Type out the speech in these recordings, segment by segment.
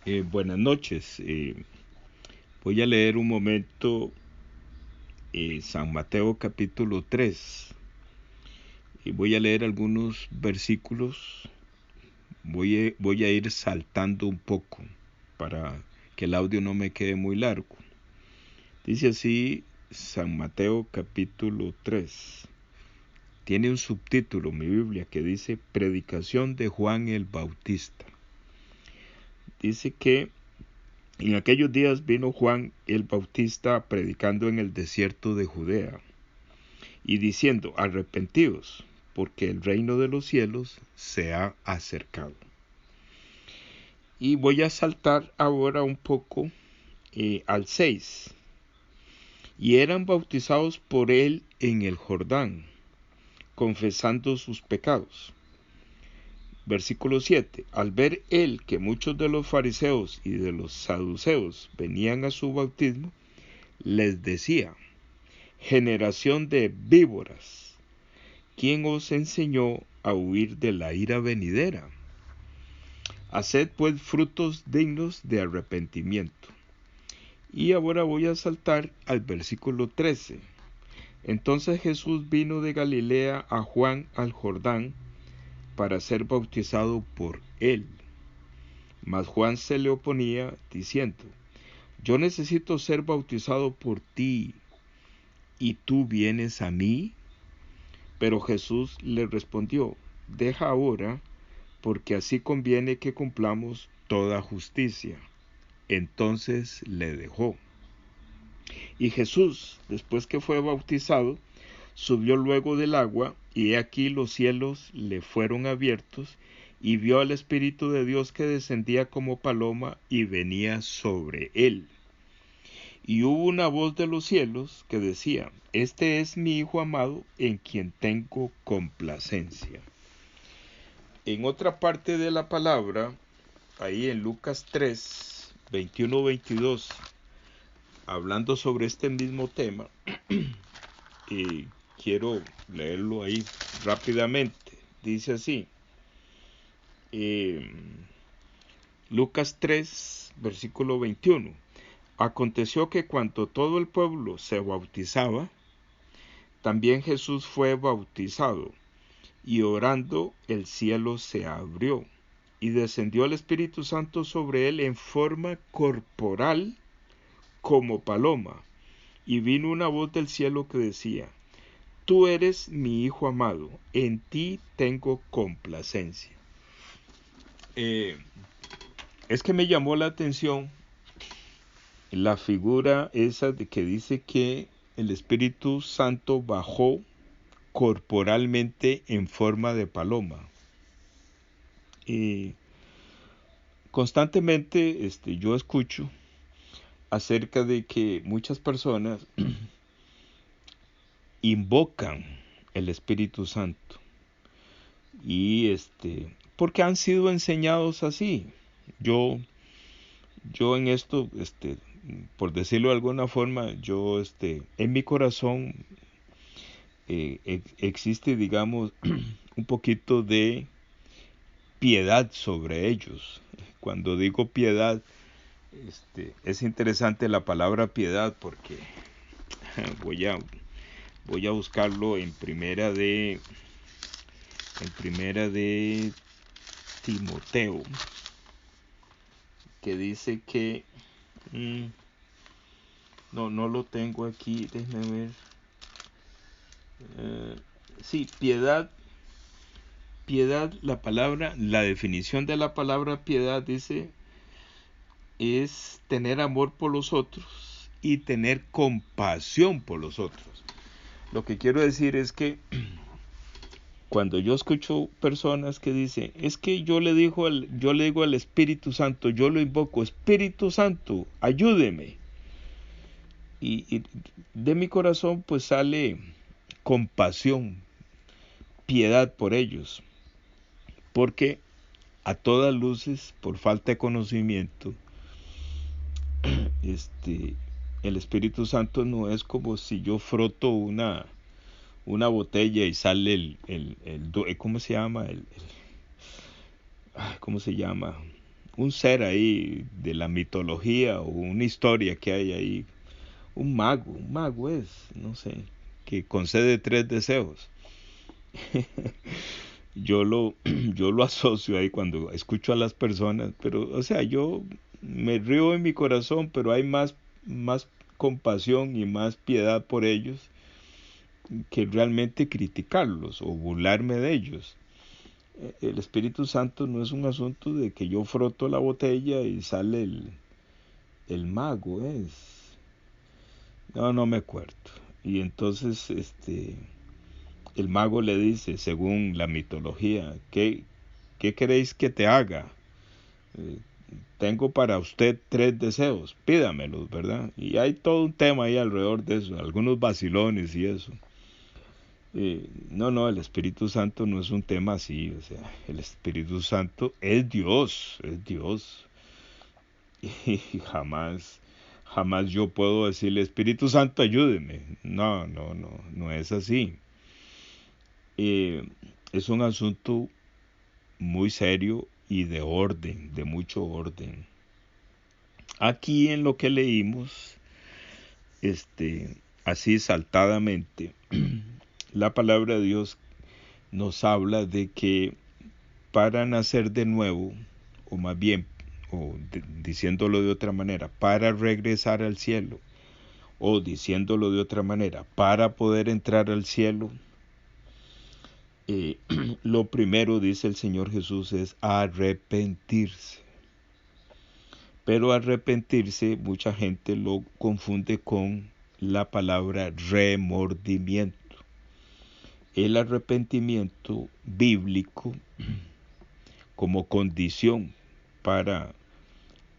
Buenas noches. Voy a leer un momento San Mateo capítulo 3. Y voy a leer algunos versículos. Voy a ir saltando un poco para que el audio no me quede muy largo. Dice así San Mateo capítulo 3. Tiene un subtítulo mi Biblia que dice Predicación de Juan el Bautista. Dice que en aquellos días vino Juan el Bautista predicando en el desierto de Judea y diciendo: arrepentíos, porque el reino de los cielos se ha acercado. Y voy a saltar ahora un poco al 6. Y eran bautizados por él en el Jordán, confesando sus pecados. Versículo 7. Al ver él que muchos de los fariseos y de los saduceos venían a su bautismo, les decía: generación de víboras, ¿quién os enseñó a huir de la ira venidera? Haced pues frutos dignos de arrepentimiento. Y ahora voy a saltar al versículo 13. Entonces Jesús vino de Galilea a Juan al Jordán para ser bautizado por él. Mas Juan se le oponía, diciendo: yo necesito ser bautizado por ti, ¿y tú vienes a mí? Pero Jesús le respondió: deja ahora, porque así conviene que cumplamos toda justicia. Entonces le dejó. Y Jesús, después que fue bautizado, subió luego del agua, y he aquí los cielos le fueron abiertos, y vio al Espíritu de Dios que descendía como paloma y venía sobre él. Y hubo una voz de los cielos que decía: este es mi Hijo amado, en quien tengo complacencia. En otra parte de la palabra, ahí en Lucas 3, 21-22, hablando sobre este mismo tema, quiero leerlo ahí rápidamente. Dice así, Lucas 3, versículo 21. Aconteció que cuando todo el pueblo se bautizaba, también Jesús fue bautizado, y orando el cielo se abrió, y descendió el Espíritu Santo sobre él en forma corporal como paloma, y vino una voz del cielo que decía: tú eres mi Hijo amado, en ti tengo complacencia. Es que me llamó la atención la figura esa de que dice que el Espíritu Santo bajó corporalmente en forma de paloma. Constantemente yo escucho acerca de que muchas personas invocan el Espíritu Santo y porque han sido enseñados así. Yo en esto, por decirlo de alguna forma, yo en mi corazón existe, digamos, un poquito de piedad sobre ellos. Cuando digo piedad, es interesante la palabra piedad porque voy a buscarlo en primera de Timoteo, que dice que no lo tengo aquí, déjeme ver. Sí, piedad, la definición de la palabra piedad dice: es tener amor por los otros y tener compasión por los otros. Lo que quiero decir es que cuando yo escucho personas que dicen: es que yo le digo al Espíritu Santo, yo lo invoco: Espíritu Santo, ayúdeme. Y de mi corazón pues sale compasión, piedad por ellos, porque a todas luces, por falta de conocimiento, el Espíritu Santo no es como si yo froto una botella y sale ¿cómo se llama? ¿Cómo se llama? un ser ahí de la mitología o una historia que hay ahí, un mago es, no sé, que concede 3 deseos. yo lo, yo lo asocio ahí cuando escucho a las personas, pero, o sea, yo me río en mi corazón, pero hay más compasión y más piedad por ellos que realmente criticarlos o burlarme de ellos. El Espíritu Santo no es un asunto de que yo froto la botella y sale el mago, es. No me acuerdo. Y entonces, el mago le dice, según la mitología, ¿qué queréis que te haga? Eh, Tengo para usted 3 deseos, pídamelos, ¿verdad? Y hay todo un tema ahí alrededor de eso, algunos vacilones y eso. No, el Espíritu Santo no es un tema así, o sea, el Espíritu Santo es Dios, es Dios. Y jamás yo puedo decirle, Espíritu Santo, ayúdeme. No es así. Eh, es un asunto muy serio y de orden, de mucho orden. Aquí en lo que leímos, así saltadamente, la palabra de Dios nos habla de que para nacer de nuevo, o más bien, diciéndolo de otra manera, para regresar al cielo, o diciéndolo de otra manera, para poder entrar al cielo, lo primero, dice el Señor Jesús, es arrepentirse. Pero arrepentirse, mucha gente lo confunde con la palabra remordimiento. El arrepentimiento bíblico como condición para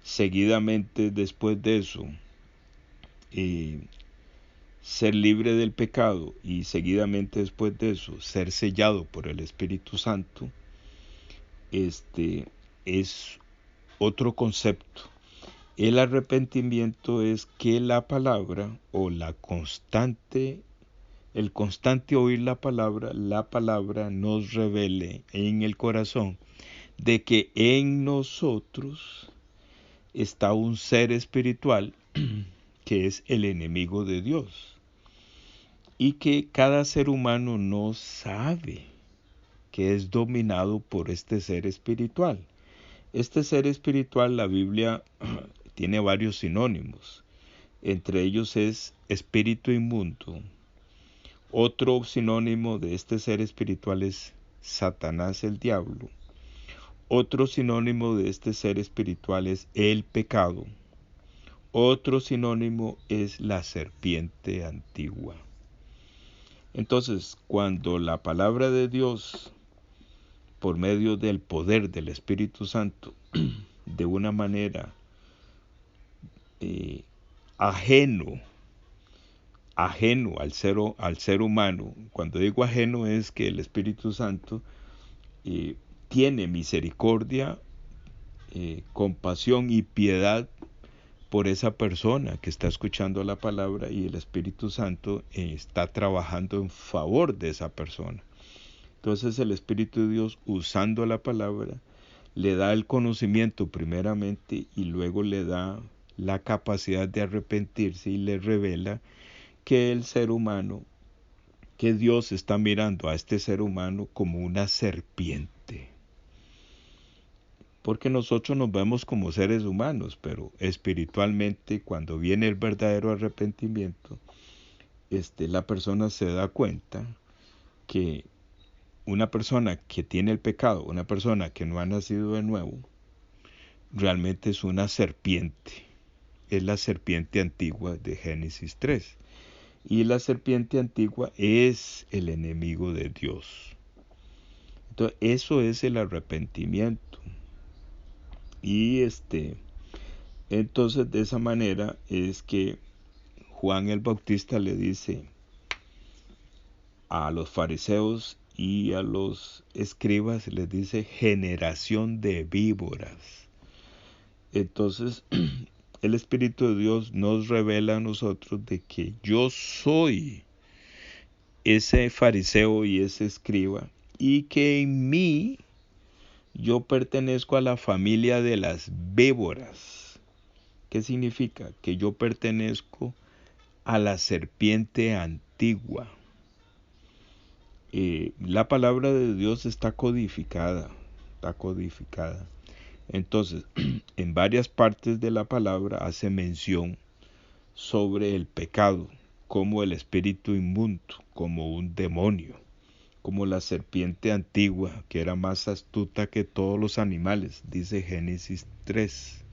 seguidamente después de eso eh, ser libre del pecado y seguidamente después de eso ser sellado por el Espíritu Santo, es otro concepto. El arrepentimiento es que la palabra o el constante oír la palabra nos revele en el corazón de que en nosotros está un ser espiritual que es el enemigo de Dios y que cada ser humano no sabe que es dominado por este ser espiritual. Este ser espiritual, la Biblia tiene varios sinónimos. Entre ellos es espíritu inmundo. Otro sinónimo de este ser espiritual es Satanás el diablo. Otro sinónimo de este ser espiritual es el pecado. Otro sinónimo es la serpiente antigua. Entonces, cuando la palabra de Dios, por medio del poder del Espíritu Santo, de una manera ajeno al ser humano, cuando digo ajeno es que el Espíritu Santo tiene misericordia, compasión y piedad por esa persona que está escuchando la palabra y el Espíritu Santo está trabajando en favor de esa persona. Entonces el Espíritu de Dios, usando la palabra, le da el conocimiento primeramente y luego le da la capacidad de arrepentirse y le revela que el ser humano, que Dios está mirando a este ser humano como una serpiente. Porque nosotros nos vemos como seres humanos, pero espiritualmente, cuando viene el verdadero arrepentimiento, la persona se da cuenta que una persona que tiene el pecado, una persona que no ha nacido de nuevo, realmente es una serpiente. Es la serpiente antigua de Génesis 3. Y la serpiente antigua es el enemigo de Dios. Entonces, eso es el arrepentimiento. Y entonces de esa manera es que Juan el Bautista le dice a los fariseos y a los escribas, les dice generación de víboras. Entonces el Espíritu de Dios nos revela a nosotros de que yo soy ese fariseo y ese escriba y que en mí yo pertenezco a la familia de las víboras. ¿Qué significa? Que yo pertenezco a la serpiente antigua. La palabra de Dios está codificada. Entonces, en varias partes de la palabra hace mención sobre el pecado, como el espíritu inmundo, como un demonio, como la serpiente antigua, que era más astuta que todos los animales, dice Génesis 3.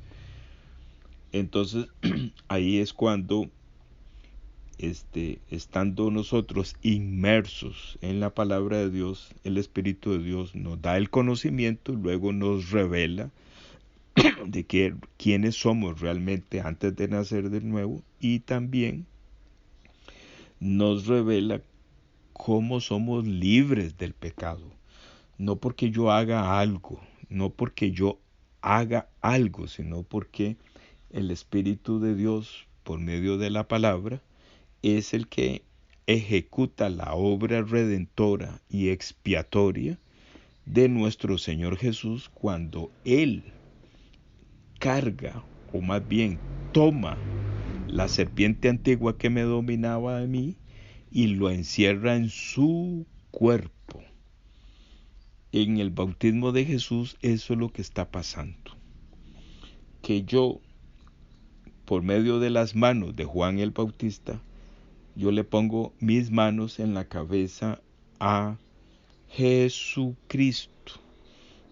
Entonces, ahí es cuando, estando nosotros inmersos en la palabra de Dios, el Espíritu de Dios nos da el conocimiento, luego nos revela de quiénes somos realmente antes de nacer de nuevo, y también nos revela cómo somos libres del pecado. No porque yo haga algo, sino porque el Espíritu de Dios, por medio de la palabra, es el que ejecuta la obra redentora y expiatoria de nuestro Señor Jesús cuando Él carga, o más bien toma, la serpiente antigua que me dominaba a mí y lo encierra en su cuerpo. En el bautismo de Jesús eso es lo que está pasando. Que yo, por medio de las manos de Juan el Bautista, yo le pongo mis manos en la cabeza a Jesucristo.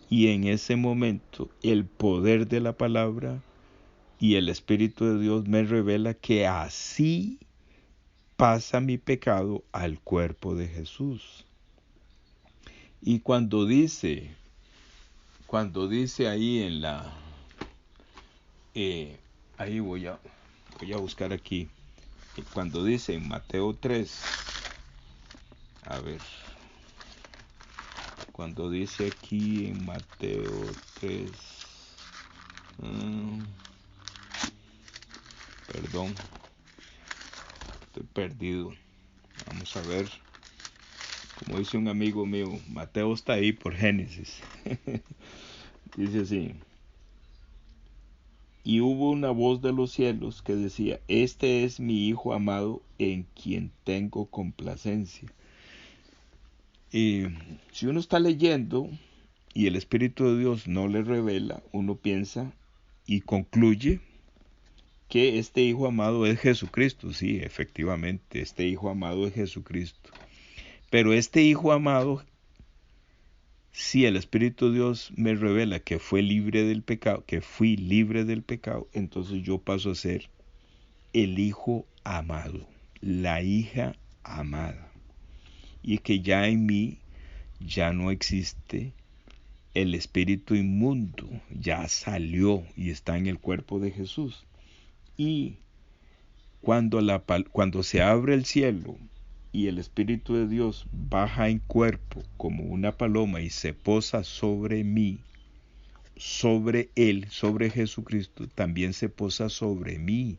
Y en ese momento el poder de la palabra y el Espíritu de Dios me revela que así pasa mi pecado al cuerpo de Jesús. Y cuando dice ahí en la, ahí voy a buscar aquí, cuando dice en Mateo 3, a ver, cuando dice aquí en Mateo 3, perdón, estoy perdido, vamos a ver, como dice un amigo mío, Mateo está ahí por Génesis. Dice así: y hubo una voz de los cielos que decía, este es mi Hijo amado en quien tengo complacencia. Y si uno está leyendo y el Espíritu de Dios no le revela, uno piensa y concluye que este Hijo amado es Jesucristo. Sí, efectivamente, este Hijo amado es Jesucristo. Pero este Hijo amado, si el Espíritu de Dios me revela que fui libre del pecado, entonces yo paso a ser el Hijo amado, la hija amada. Y que ya en mí ya no existe el espíritu inmundo, ya salió y está en el cuerpo de Jesús. Y cuando se abre el cielo y el Espíritu de Dios baja en cuerpo como una paloma y se posa sobre mí, sobre Él, sobre Jesucristo, también se posa sobre mí.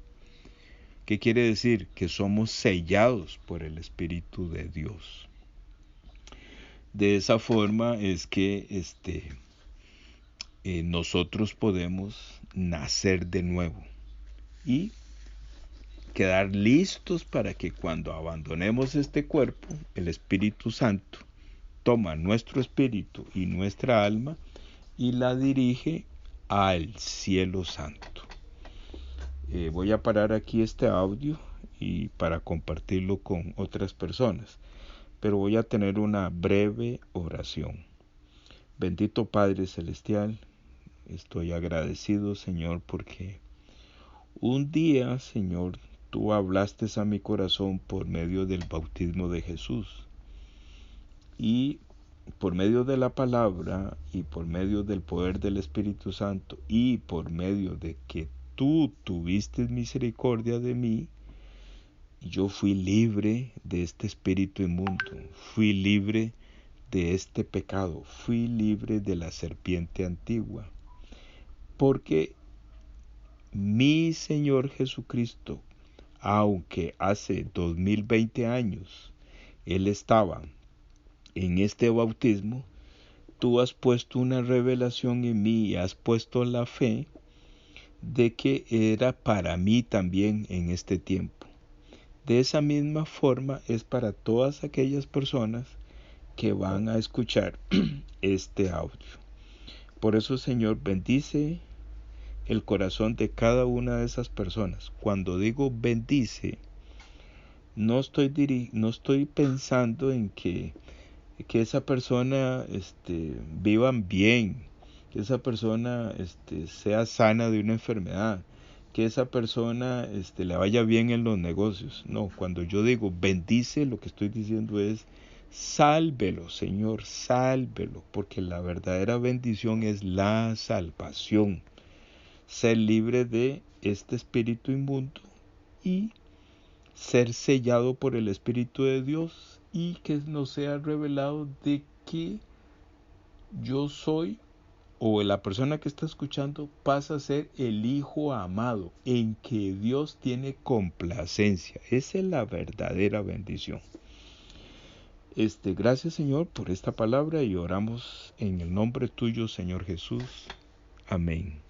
¿Qué quiere decir? Que somos sellados por el Espíritu de Dios. De esa forma es que nosotros podemos nacer de nuevo y quedar listos para que cuando abandonemos este cuerpo, el Espíritu Santo toma nuestro espíritu y nuestra alma y la dirige al cielo santo. Voy a parar aquí este audio y para compartirlo con otras personas, pero voy a tener una breve oración. Bendito Padre Celestial, estoy agradecido, Señor, porque un día, Señor, tú hablaste a mi corazón por medio del bautismo de Jesús. Y por medio de la palabra y por medio del poder del Espíritu Santo y por medio de que tú tuviste misericordia de mí, yo fui libre de este espíritu inmundo, fui libre de este pecado, fui libre de la serpiente antigua. Porque mi Señor Jesucristo, aunque hace 2020 años Él estaba en este bautismo, tú has puesto una revelación en mí y has puesto la fe de que era para mí también en este tiempo. De esa misma forma es para todas aquellas personas que van a escuchar este audio. Por eso, Señor, bendice el corazón de cada una de esas personas. Cuando digo bendice, no estoy pensando en que esa persona vivan bien, que esa persona sea sana de una enfermedad, que esa persona le vaya bien en los negocios. No, cuando yo digo bendice, lo que estoy diciendo es sálvelo, Señor, sálvelo, porque la verdadera bendición es la salvación, ser libre de este espíritu inmundo y ser sellado por el Espíritu de Dios, y que nos sea revelado de que yo soy, o la persona que está escuchando pasa a ser el hijo amado, en que Dios tiene complacencia. Esa es la verdadera bendición. Gracias, Señor, por esta palabra, y oramos en el nombre tuyo, Señor Jesús. Amén.